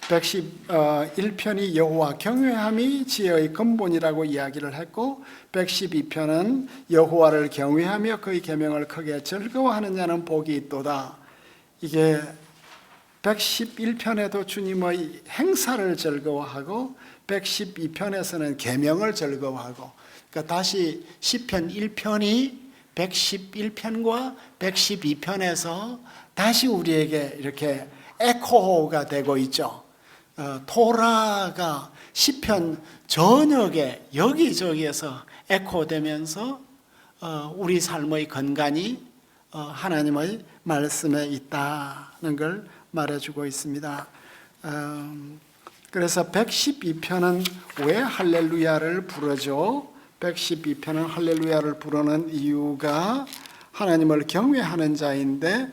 111편이 여호와 경외함이 지혜의 근본이라고 이야기를 했고 112편은 여호와를 경외하며 그의 계명을 크게 즐거워하는 자는 복이 있도다. 이게 111편에도 주님의 행사를 즐거워하고 112편에서는 계명을 즐거워하고, 그러니까 다시 시편 1편이 111편과 112편에서 다시 우리에게 이렇게 에코가 되고 있죠. 토라가 시편 전역에 여기저기에서 에코되면서 우리 삶의 근간이 하나님의 말씀에 있다는 걸 말해주고 있습니다. 그래서 112편은 왜 할렐루야를 부르죠? 112편은 할렐루야를 부르는 이유가 하나님을 경외하는 자인데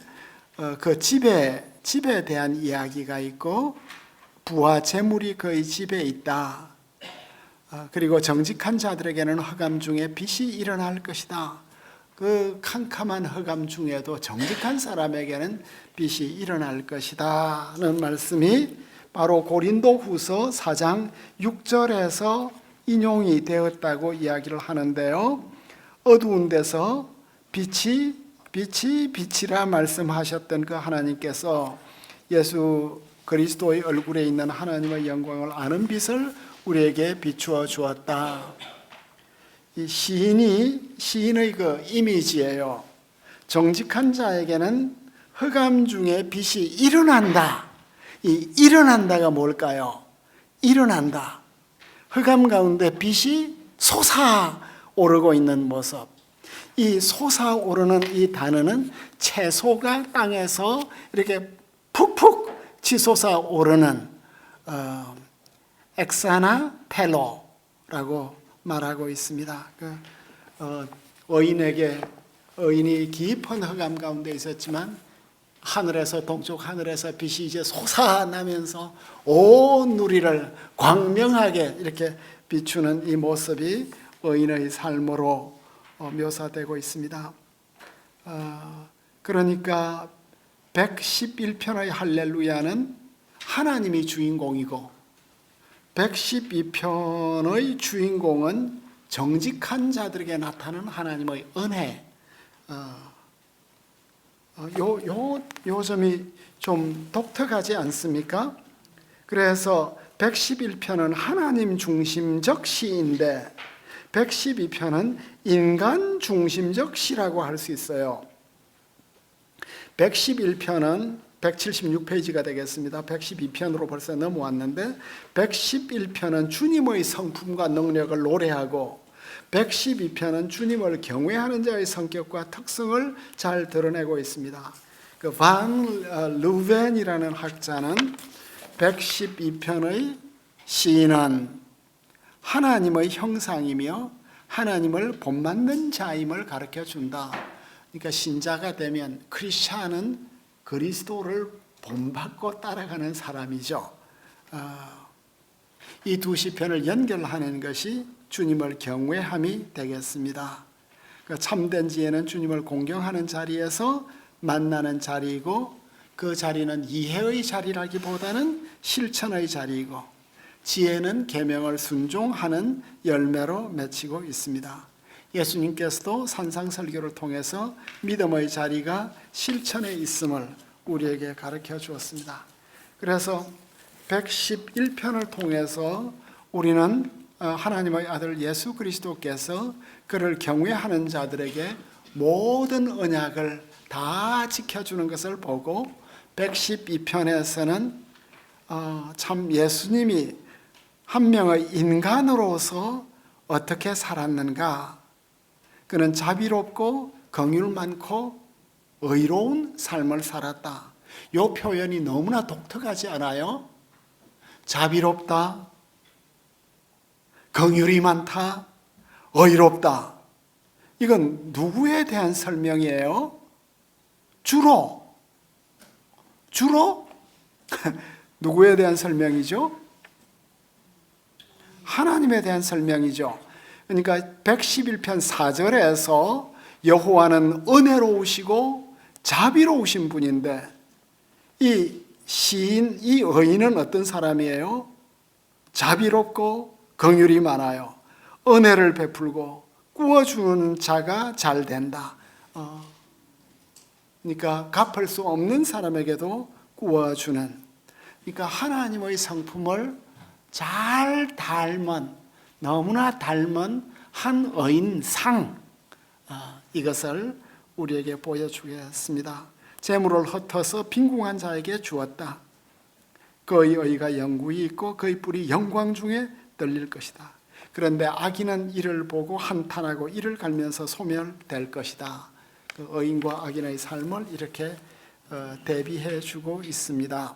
그 집에 대한 이야기가 있고 부와 재물이 그의 집에 있다. 그리고 정직한 자들에게는 흑암 중에 빛이 일어날 것이다. 그 캄캄한 흑암 중에도 정직한 사람에게는 빛이 일어날 것이다는 말씀이 바로 고린도후서 4장 6절에서 인용이 되었다고 이야기를 하는데요. 어두운 데서 빛이라 말씀하셨던 그 하나님께서 예수 그리스도의 얼굴에 있는 하나님의 영광을 아는 빛을 우리에게 비추어 주었다. 이 시인의 그 이미지예요. 정직한 자에게는 흑암 중에 빛이 일어난다. 이 일어난다가 뭘까요? 일어난다. 흑암 가운데 빛이 솟아오르고 있는 모습. 이 솟아오르는 이 단어는 채소가 땅에서 이렇게 푹푹 치솟아 오르는 엑사나 텔로라고 말하고 있습니다. 의인이 깊은 흑암 가운데 있었지만 동쪽 하늘에서 빛이 이제 솟아나면서 온 누리를 광명하게 이렇게 비추는 이 모습이 의인의 삶으로 묘사되고 있습니다. 그러니까 111편의 할렐루야는 하나님이 주인공이고 112편의 주인공은 정직한 자들에게 나타나는 하나님의 은혜. 요 점이 좀 독특하지 않습니까? 그래서 111편은 하나님 중심적 시인데 112편은 인간 중심적 시라고 할 수 있어요. 111편은 176페이지가 되겠습니다. 112편으로 벌써 넘어왔는데 111편은 주님의 성품과 능력을 노래하고 112편은 주님을 경외하는 자의 성격과 특성을 잘 드러내고 있습니다. 반 루벤이라는 학자는 112편의 시인은 하나님의 형상이며 하나님을 본받는 자임을 가르쳐 준다. 그러니까 신자가 되면 크리스찬은 그리스도를 본받고 따라가는 사람이죠. 이 두 시편을 연결하는 것이 주님을 경외함이 되겠습니다. 참된 지혜는 주님을 공경하는 자리에서 만나는 자리이고 그 자리는 이해의 자리라기보다는 실천의 자리이고 지혜는 계명을 순종하는 열매로 맺히고 있습니다. 예수님께서도 산상설교를 통해서 믿음의 자리가 실천에 있음을 우리에게 가르쳐 주었습니다. 그래서 111편을 통해서 우리는 하나님의 아들 예수 그리스도께서 그를 경외하는 자들에게 모든 언약을 다 지켜주는 것을 보고 112편에서는 참 예수님이 한 명의 인간으로서 어떻게 살았는가. 그는 자비롭고 긍휼 많고 의로운 삶을 살았다. 이 표현이 너무나 독특하지 않아요? 자비롭다, 긍휼이 많다, 의롭다. 이건 누구에 대한 설명이에요? 주로 누구에 대한 설명이죠? 하나님에 대한 설명이죠. 그러니까 111편 4절에서 여호와는 은혜로우시고 자비로우신 분인데 이 시인 이 의인은 어떤 사람이에요? 자비롭고 긍휼이 많아요. 은혜를 베풀고 구워주는 자가 잘 된다. 그러니까 갚을 수 없는 사람에게도 구워주는, 그러니까 하나님의 성품을 잘 닮은, 너무나 닮은 한 의인상, 이것을 우리에게 보여주겠습니다. 재물을 흩어서 빈궁한 자에게 주었다. 그의 의가 영구히 있고 그의 뿔이 영광 중에 떨릴 것이다. 그런데 악인은 이를 보고 한탄하고 이를 갈면서 소멸될 것이다. 그 의인과 악인의 삶을 이렇게 대비해 주고 있습니다.